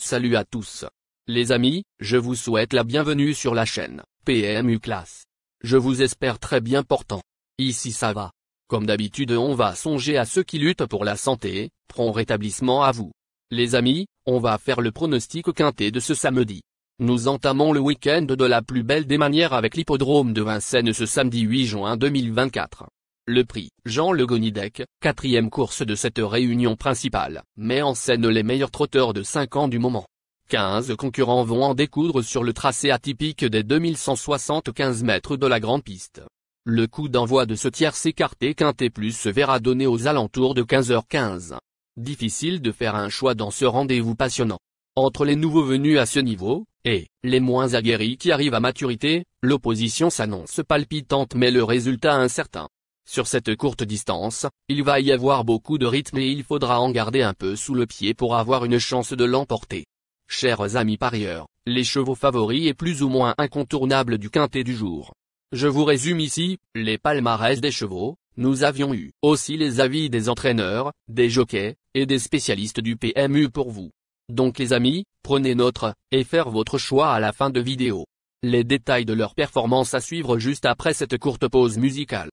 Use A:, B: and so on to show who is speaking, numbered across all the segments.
A: Salut à tous. Les amis, je vous souhaite la bienvenue sur la chaîne PMU Classe. Je vous espère très bien portant. Ici ça va. Comme d'habitude on va songer à ceux qui luttent pour la santé, prompt rétablissement à vous. Les amis, on va faire le pronostic quintet de ce samedi. Nous entamons le week-end de la plus belle des manières avec l'hippodrome de Vincennes ce samedi 8 juin 2024. Le prix Jean-Le Gonidec, quatrième course de cette réunion principale, met en scène les meilleurs trotteurs de 5 ans du moment. 15 concurrents vont en découdre sur le tracé atypique des 2175 mètres de la grande piste. Le coup d'envoi de ce tierce écarté quintet plus se verra donner aux alentours de 15h15. Difficile de faire un choix dans ce rendez-vous passionnant. Entre les nouveaux venus à ce niveau, et les moins aguerris qui arrivent à maturité, l'opposition s'annonce palpitante mais le résultat incertain. Sur cette courte distance, il va y avoir beaucoup de rythme et il faudra en garder un peu sous le pied pour avoir une chance de l'emporter. Chers amis parieurs, les chevaux favoris et plus ou moins incontournables du quintet du jour. Je vous résume ici, les palmarès des chevaux. Nous avions eu aussi les avis des entraîneurs, des jockeys, et des spécialistes du PMU pour vous. Donc les amis, prenez note, et faire votre choix à la fin de vidéo. Les détails de leur performance à suivre juste après cette courte pause musicale.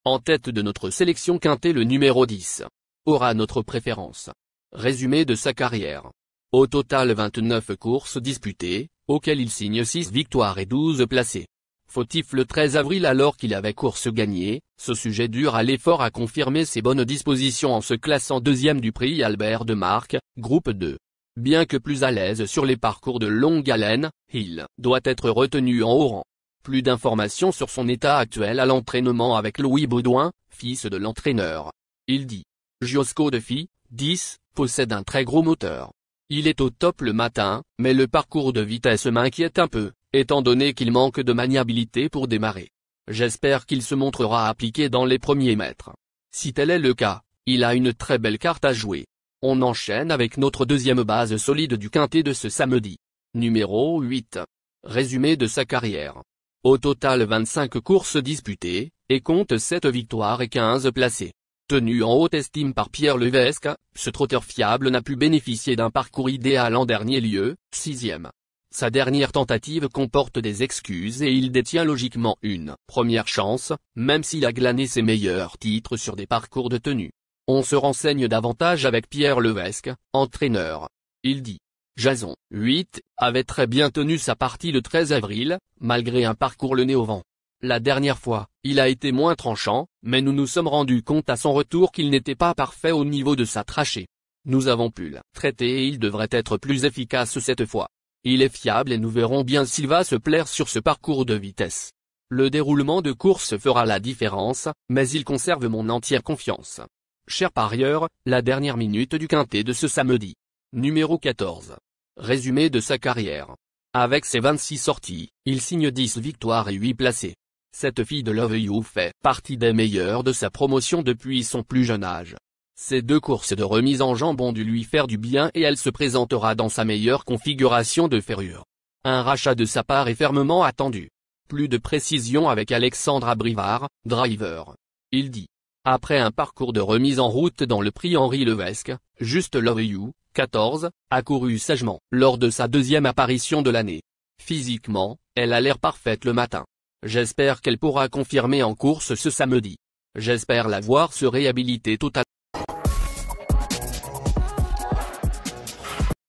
A: En tête de notre sélection quintet le numéro 10. Aura notre préférence. Résumé de sa carrière. Au total 29 courses disputées, auxquelles il signe 6 victoires et 12 placés. Fautif le 13 avril alors qu'il avait course gagnée, ce sujet dur à l'effort a confirmé ses bonnes dispositions en se classant deuxième du prix Albert de Marque, groupe 2. Bien que plus à l'aise sur les parcours de longue haleine, il doit être retenu en haut rang. Plus d'informations sur son état actuel à l'entraînement avec Louis Baudouin, fils de l'entraîneur. Il dit. Giosco de Fi, 10, possède un très gros moteur. Il est au top le matin, mais le parcours de vitesse m'inquiète un peu, étant donné qu'il manque de maniabilité pour démarrer. J'espère qu'il se montrera appliqué dans les premiers mètres. Si tel est le cas, il a une très belle carte à jouer. On enchaîne avec notre deuxième base solide du quintet de ce samedi. Numéro 8. Résumé de sa carrière. Au total 25 courses disputées, et compte 7 victoires et 15 placés. Tenu en haute estime par Pierre Levesque, ce trotteur fiable n'a pu bénéficier d'un parcours idéal en dernier lieu, 6e. Sa dernière tentative comporte des excuses et il détient logiquement une première chance, même s'il a glané ses meilleurs titres sur des parcours de tenue. On se renseigne davantage avec Pierre Levesque, entraîneur. Il dit. Jason, 8, avait très bien tenu sa partie le 13 avril, malgré un parcours le nez au vent. La dernière fois, il a été moins tranchant, mais nous nous sommes rendus compte à son retour qu'il n'était pas parfait au niveau de sa trachée. Nous avons pu le traiter et il devrait être plus efficace cette fois. Il est fiable et nous verrons bien s'il va se plaire sur ce parcours de vitesse. Le déroulement de course fera la différence, mais il conserve mon entière confiance. Chers parieurs, la dernière minute du quintet de ce samedi. Numéro 14. Résumé de sa carrière. Avec ses 26 sorties, il signe 10 victoires et 8 placés. Cette fille de Love You fait partie des meilleures de sa promotion depuis son plus jeune âge. Ces 2 courses de remise en jambe ont dû lui faire du bien et elle se présentera dans sa meilleure configuration de ferrure. Un rachat de sa part est fermement attendu. Plus de précision avec Alexandre Abrivard, driver. Il dit. Après un parcours de remise en route dans le prix Henri Levesque, Just Love You, 14, a couru sagement lors de sa deuxième apparition de l'année. Physiquement, elle a l'air parfaite le matin. J'espère qu'elle pourra confirmer en course ce samedi. J'espère la voir se réhabiliter totalement.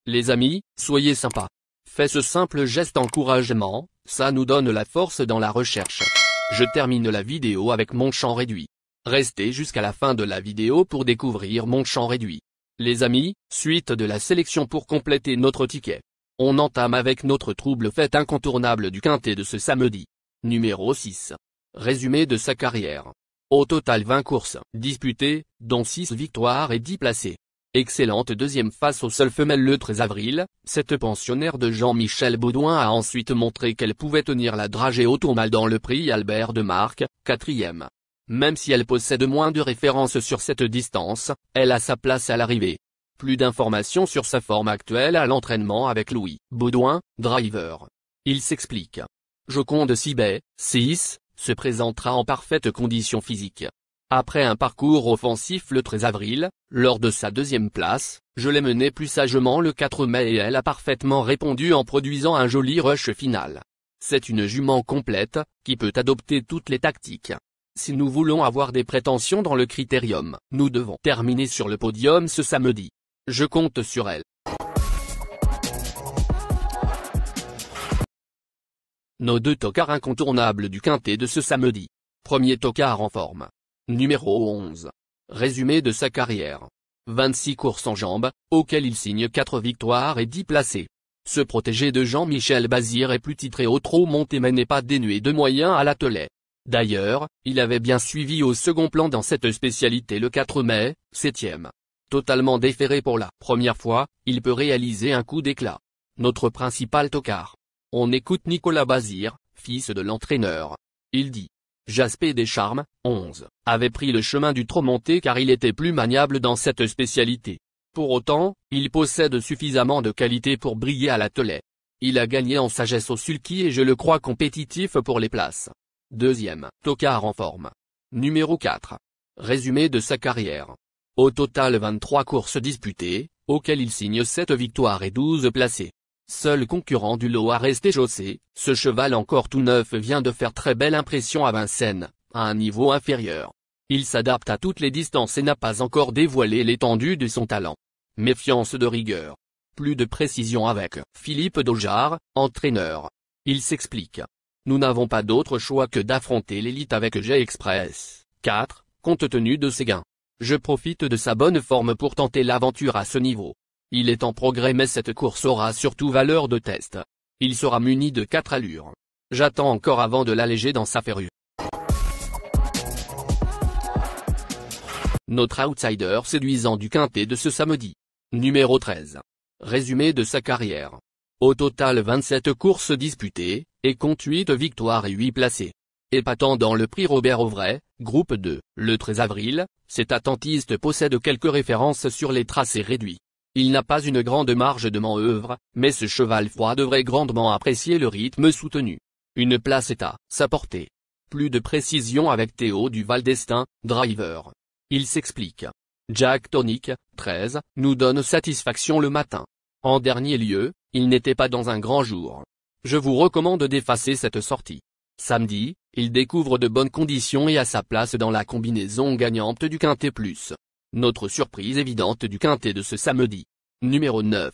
A: Les amis, soyez sympas. Faites ce simple geste encouragement, ça nous donne la force dans la recherche. Je termine la vidéo avec mon champ réduit. Restez jusqu'à la fin de la vidéo pour découvrir mon champ réduit. Les amis, suite de la sélection pour compléter notre ticket. On entame avec notre trouble fête incontournable du quintet de ce samedi. Numéro 6. Résumé de sa carrière. Au total 20 courses disputées, dont 6 victoires et 10 placés. Excellente deuxième face aux seules femelles le 13 avril, cette pensionnaire de Jean-Michel Baudouin a ensuite montré qu'elle pouvait tenir la dragée automnale dans le prix Albert de Marque, 4e. Même si elle possède moins de références sur cette distance, elle a sa place à l'arrivée. Plus d'informations sur sa forme actuelle à l'entraînement avec Louis Baudouin, driver. Il s'explique. Joconde Sibet, 6, se présentera en parfaite condition physique. Après un parcours offensif le 13 avril, lors de sa deuxième place, je l'ai menée plus sagement le 4 mai et elle a parfaitement répondu en produisant un joli rush final. C'est une jument complète, qui peut adopter toutes les tactiques. Si nous voulons avoir des prétentions dans le critérium, nous devons terminer sur le podium ce samedi. Je compte sur elle. Nos deux tocards incontournables du quintet de ce samedi. Premier tocard en forme. Numéro 11. Résumé de sa carrière. 26 courses en jambes, auxquelles il signe 4 victoires et 10 placés. Ce protégé de Jean-Michel Bazir est plus titré au trot monté mais n'est pas dénué de moyens à l'attelé. D'ailleurs, il avait bien suivi au second plan dans cette spécialité le 4 mai, 7e. Totalement déféré pour la première fois, il peut réaliser un coup d'éclat. Notre principal tocard. On écoute Nicolas Bazir, fils de l'entraîneur. Il dit. Jaspé Descharmes, 11, avait pris le chemin du trot monté car il était plus maniable dans cette spécialité. Pour autant, il possède suffisamment de qualité pour briller à l'attelé. Il a gagné en sagesse au sulky et je le crois compétitif pour les places. Deuxième tocard en forme. Numéro 4. Résumé de sa carrière. Au total 23 courses disputées, auxquelles il signe 7 victoires et 12 placés. Seul concurrent du lot à rester chaussé, ce cheval encore tout neuf vient de faire très belle impression à Vincennes, à un niveau inférieur. Il s'adapte à toutes les distances et n'a pas encore dévoilé l'étendue de son talent. Méfiance de rigueur. Plus de précision avec Philippe Daujar, entraîneur. Il s'explique. Nous n'avons pas d'autre choix que d'affronter l'élite avec G-Express. 4, compte tenu de ses gains. Je profite de sa bonne forme pour tenter l'aventure à ce niveau. Il est en progrès mais cette course aura surtout valeur de test. Il sera muni de 4 allures. J'attends encore avant de l'alléger dans sa férue. Notre outsider séduisant du quintet de ce samedi. Numéro 13. Résumé de sa carrière. Au total 27 courses disputées, et compte 8 victoires et 8 placés. Épatant dans le prix Robert Auvray, groupe 2, le 13 avril, cet attentiste possède quelques références sur les tracés réduits. Il n'a pas une grande marge de manœuvre, mais ce cheval froid devrait grandement apprécier le rythme soutenu. Une place est à sa portée. Plus de précision avec Théo du Val d'Estaing, driver. Il s'explique. Jack Tonic, 13, nous donne satisfaction le matin. En dernier lieu, il n'était pas dans un grand jour. Je vous recommande d'effacer cette sortie. Samedi, il découvre de bonnes conditions et a sa place dans la combinaison gagnante du Quintet Plus. Notre surprise évidente du Quintet de ce samedi. Numéro 9.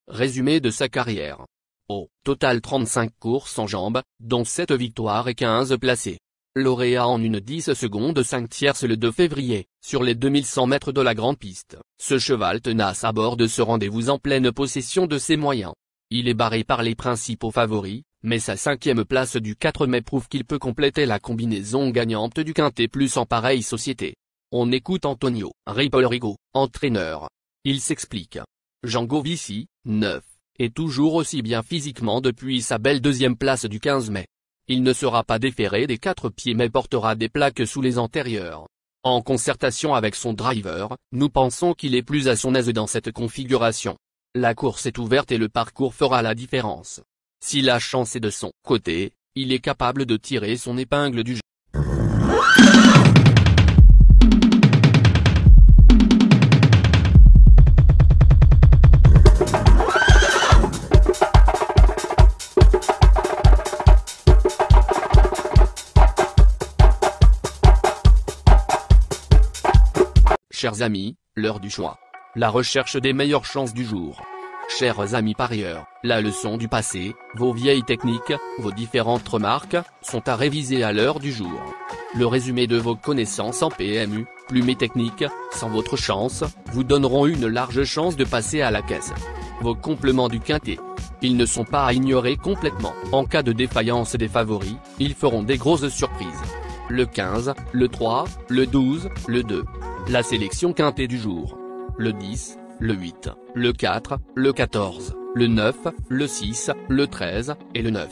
A: Résumé de sa carrière. Au total 35 courses en jambes, dont 7 victoires et 15 placés. Lauréat en 1/10 secondes 5 tierces le 2 février, sur les 2100 mètres de la grande piste. Ce cheval tenace à bord de ce rendez-vous en pleine possession de ses moyens. Il est barré par les principaux favoris, mais sa 5e place du 4 mai prouve qu'il peut compléter la combinaison gagnante du Quintet Plus en pareille société. On écoute Antonio Ripolrigo, entraîneur. Il s'explique. Django Vici, 9, est toujours aussi bien physiquement depuis sa belle 2e place du 15 mai. Il ne sera pas déféré des 4 pieds mais portera des plaques sous les antérieurs. En concertation avec son driver, nous pensons qu'il est plus à son aise dans cette configuration. La course est ouverte et le parcours fera la différence. Si la chance est de son côté, il est capable de tirer son épingle du jeu. Chers amis, l'heure du choix. La recherche des meilleures chances du jour. Chers amis parieurs, la leçon du passé, vos vieilles techniques, vos différentes remarques, sont à réviser à l'heure du jour. Le résumé de vos connaissances en PMU, plumes et techniques, sans votre chance, vous donneront une large chance de passer à la caisse. Vos compléments du quintet. Ils ne sont pas à ignorer complètement. En cas de défaillance des favoris, ils feront des grosses surprises. Le 15, le 3, le 12, le 2. La sélection quintet du jour. Le 10, le 8, le 4, le 14, le 9, le 6, le 13, et le 9.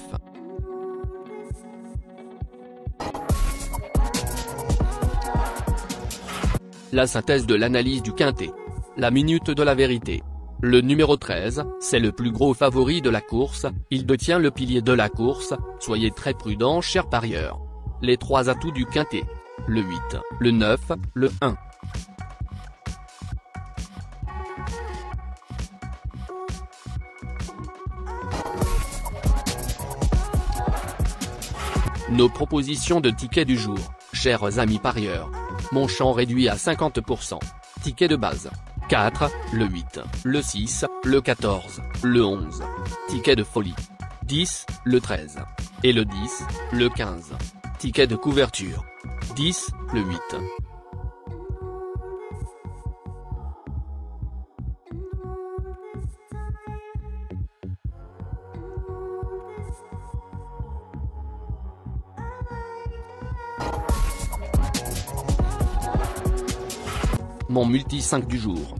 A: La synthèse de l'analyse du quintet. La minute de la vérité. Le numéro 13, c'est le plus gros favori de la course, il détient le pilier de la course, soyez très prudents chers parieurs. Les 3 atouts du quintet. le 8, le 9, le 1. Nos propositions de tickets du jour, chers amis parieurs. Mon champ réduit à 50%. Ticket de base. 4, le 8, le 6, le 14, le 11. Ticket de folie. 10, le 13. Et le 10, le 15. Ticket de couverture. 10, le 8. Mon multi 5 du jour.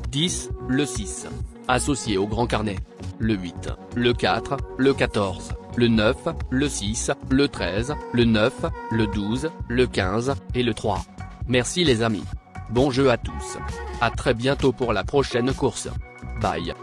A: 10, le 6. Associé au grand carnet. Le 8, le 4, le 14, le 9, le 6, le 13, le 9, le 12, le 15, et le 3. Merci les amis. Bon jeu à tous. À très bientôt pour la prochaine course. Bye.